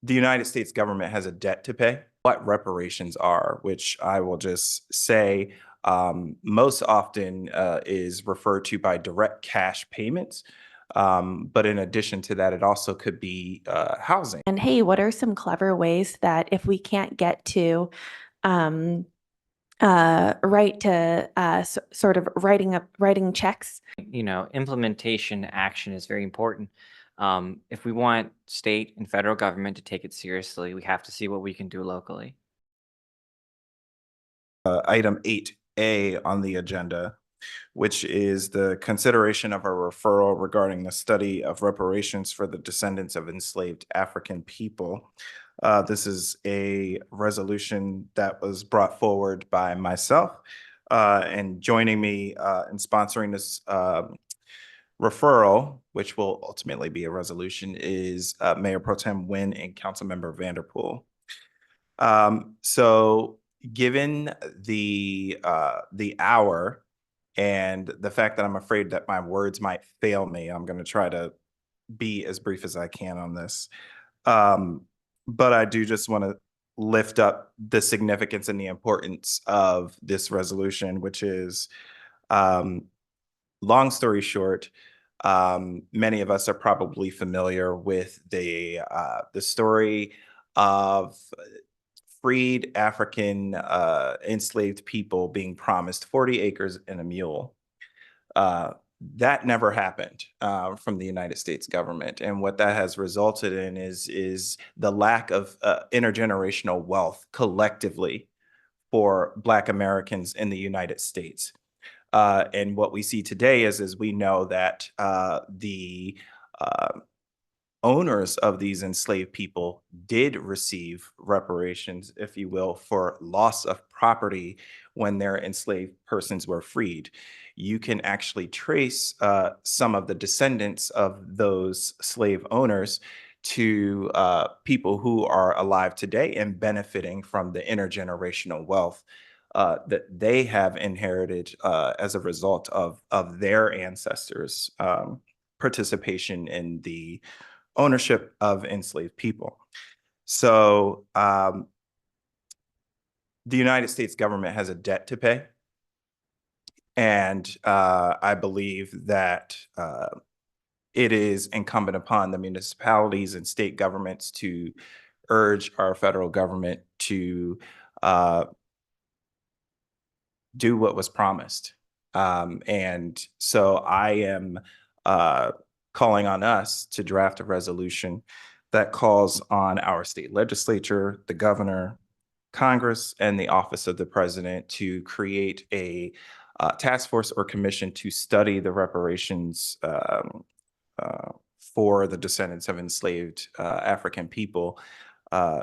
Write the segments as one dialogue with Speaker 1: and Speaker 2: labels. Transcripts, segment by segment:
Speaker 1: The United States government has a debt to pay. What reparations are, which I will just say most often is referred to by direct cash payments. But in addition to that, it also could be housing.
Speaker 2: And hey, what are some clever ways that if we can't get to um, right to sort of writing checks?
Speaker 3: Implementation action is very important. If we want state and federal government to take it seriously, we have to see what we can do locally.
Speaker 1: Item 8A on the agenda, which is the consideration of a referral regarding the study of reparations for the descendants of enslaved African people. This is a resolution that was brought forward by myself, and joining me in sponsoring this referral, which will ultimately be a resolution, is Mayor Pro Tem Nguyen and Councilmember Vanderpool. So given the hour and the fact that I'm afraid that my words might fail me, I'm going to try to be as brief as I can on this. But I do just want to lift up the significance and the importance of this resolution, which is, long story short, many of us are probably familiar with the story of freed African enslaved people being promised 40 acres and a mule. That never happened from the United States government. And what that has resulted in is the lack of intergenerational wealth collectively for Black Americans in the United States. And what we see today is we know that the owners of these enslaved people did receive reparations, if you will, for loss of property when their enslaved persons were freed. You can actually trace some of the descendants of those slave owners to people who are alive today and benefiting from the intergenerational wealth that they have inherited as a result of their ancestors' participation in the ownership of enslaved people. So the United States government has a debt to pay. And I believe that it is incumbent upon the municipalities and state governments to urge our federal government to do what was promised. And so I am calling on us to draft a resolution that calls on our state legislature, the governor, Congress, and the office of the president to create a task force or commission to study the reparations for the descendants of enslaved African people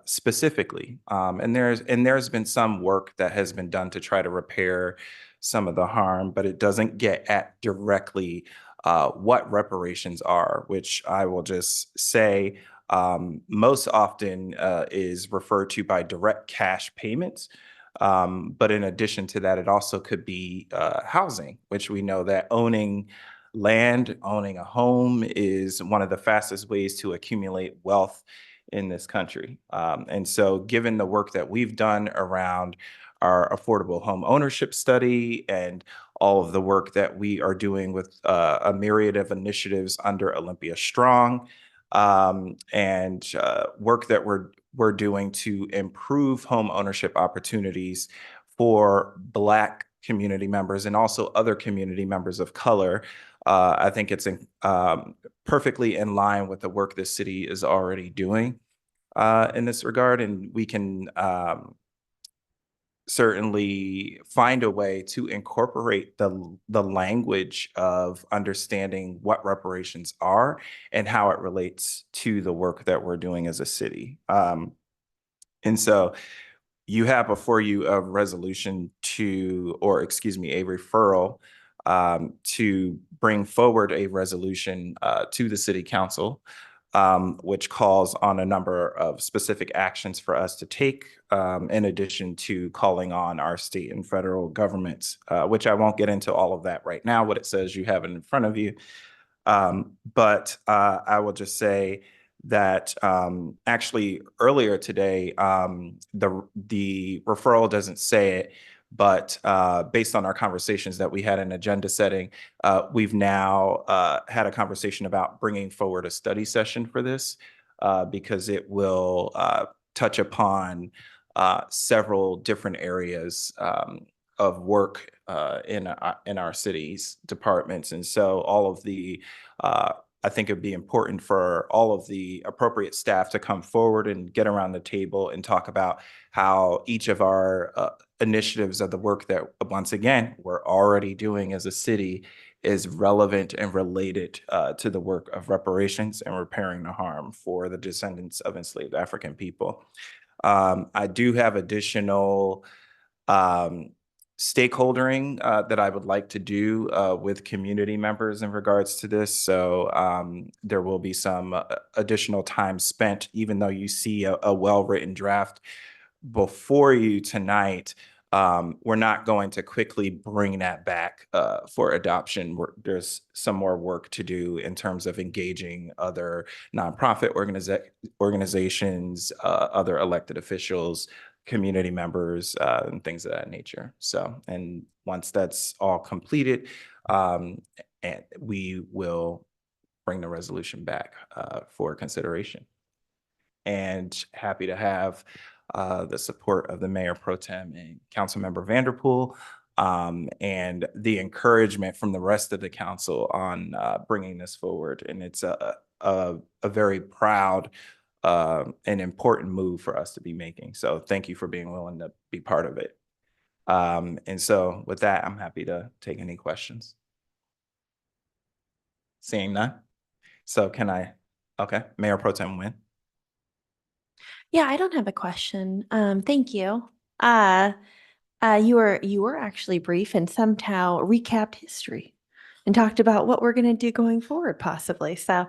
Speaker 1: specifically. And there's been some work that has been done to try to repair some of the harm, but it doesn't get at directly what reparations are, which I will just say most often is referred to by direct cash payments. But in addition to that, it also could be housing, which we know that owning land, owning a home is one of the fastest ways to accumulate wealth in this country. And so given the work that we've done around our affordable home ownership study and all of the work that we are doing with a myriad of initiatives under Olympia Strong, and work that we're doing to improve home ownership opportunities for Black community members and also other community members of color. I think it's perfectly in line with the work this city is already doing in this regard, and we can certainly find a way to incorporate the language of understanding what reparations are and how it relates to the work that we're doing as a city. And so you have before you a resolution to, or excuse me, a referral to bring forward a resolution to the city council, which calls on a number of specific actions for us to take, in addition to calling on our state and federal governments, which I won't get into all of that right now. What it says, you have it in front of you. But I will just say that actually earlier today, the referral doesn't say it, but based on our conversations that we had in agenda setting, we've now had a conversation about bringing forward a study session for this because it will touch upon several different areas of work in our city's departments. And so all of the I think it'd be important for all of the appropriate staff to come forward and get around the table and talk about how each of our initiatives of the work that, once again, we're already doing as a city is relevant and related to the work of reparations and repairing the harm for the descendants of enslaved African people. I do have additional um, stakeholdering that I would like to do with community members in regards to this. So there will be some additional time spent, even though you see a well-written draft before you tonight. We're not going to quickly bring that back for adoption. There's some more work to do in terms of engaging other nonprofit organizations, other elected officials, community members, and things of that nature. So, and once that's all completed, and we will bring the resolution back for consideration. And happy to have the support of the Mayor Pro Tem and Councilmember Vanderpool, and the encouragement from the rest of the council on bringing this forward. And it's a very proud an important move for us to be making. So thank you for being willing to be part of it. And so with that, I'm happy to take any questions. Seeing none. So can I, okay, Mayor Pro Tem Nguyen.
Speaker 2: Yeah, I don't have a question. Thank you. You were actually brief and somehow recapped history and talked about what we're going to do going forward, possibly. So,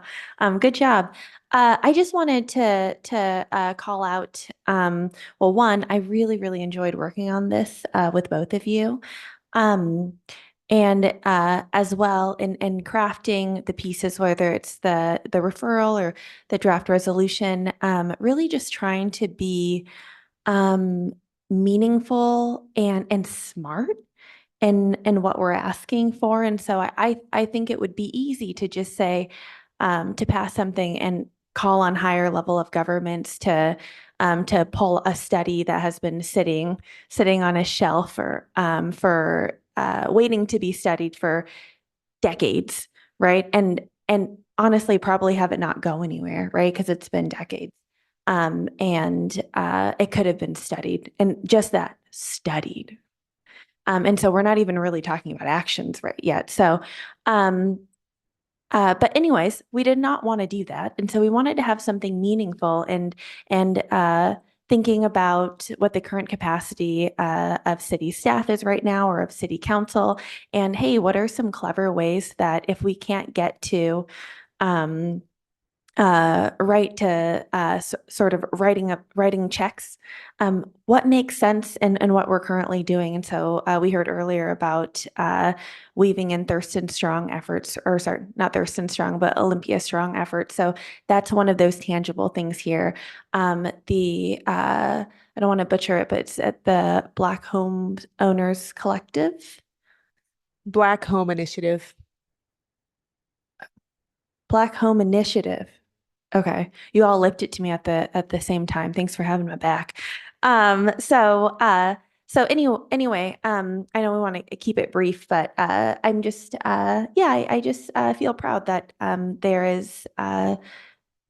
Speaker 2: good job. I just wanted to call out. Well, one, I really enjoyed working on this with both of you, and as well in crafting the pieces, whether it's the referral or the draft resolution. Really just trying to be meaningful and smart in what we're asking for. And so I think it would be easy to just say to pass something and call on higher level of governments to pull a study that has been sitting on a shelf for waiting to be studied for decades, right? And honestly, probably have it not go anywhere, right? Because it's been decades. And it could have been studied, and just that, studied. And so we're not even really talking about actions right yet. So, but anyways, we did not want to do that, and so we wanted to have something meaningful and thinking about what the current capacity of city staff is right now, or of city council, and hey, what are some clever ways that if we can't get to right to sort of writing checks, what makes sense and what we're currently doing. And so we heard earlier about weaving in Thurston Strong efforts, or sorry, not Thurston Strong, but Olympia Strong efforts. So that's one of those tangible things here. I don't want to butcher it, but it's at the Black Home Owners Collective.
Speaker 4: Black Home Initiative.
Speaker 2: Black Home Initiative. Okay. You all lipped it to me at the same time. Thanks for having my back. So anyway, I know we want to keep it brief, but I'm just I just feel proud that there is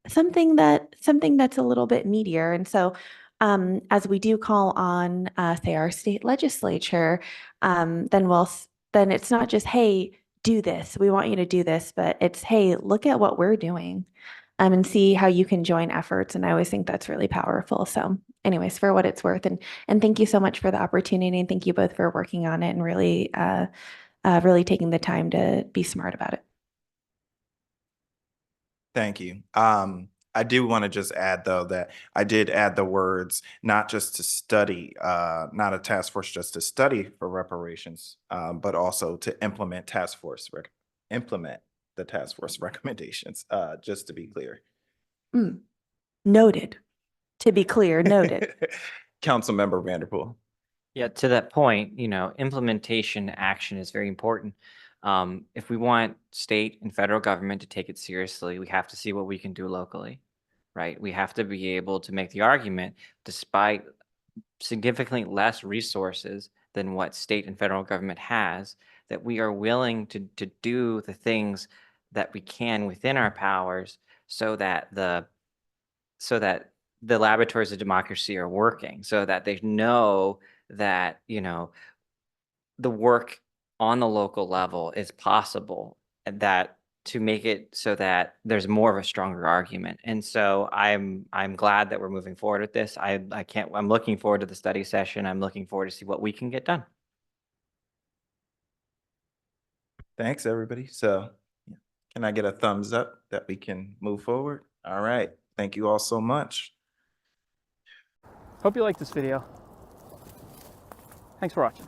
Speaker 2: something that's a little bit meatier. And so as we do call on say our state legislature, then it's not just, hey, do this. We want you to do this, but it's, hey, look at what we're doing. And see how you can join efforts. And I always think that's really powerful. So anyways, for what it's worth, and thank you so much for the opportunity, and thank you both for working on it and really really taking the time to be smart about it.
Speaker 1: Thank you. I do want to just add, though, that I did add the words, not just to study, not a task force just to study for reparations, but also to implement the task force recommendations, just to be clear.
Speaker 2: Noted. To be clear, noted.
Speaker 1: Councilmember Vanderpool.
Speaker 3: Yeah, to that point, implementation action is very important. If we want state and federal government to take it seriously, we have to see what we can do locally, right? We have to be able to make the argument, despite significantly less resources than what state and federal government has, that we are willing to do the things that we can within our powers so that the laboratories of democracy are working, so that they know that, the work on the local level is possible, and that to make it so that there's more of a stronger argument. And so I'm glad that we're moving forward with this. I'm looking forward to the study session. I'm looking forward to see what we can get done.
Speaker 1: Thanks, everybody. So can I get a thumbs up that we can move forward? All right. Thank you all so much.
Speaker 5: Hope you liked this video. Thanks for watching.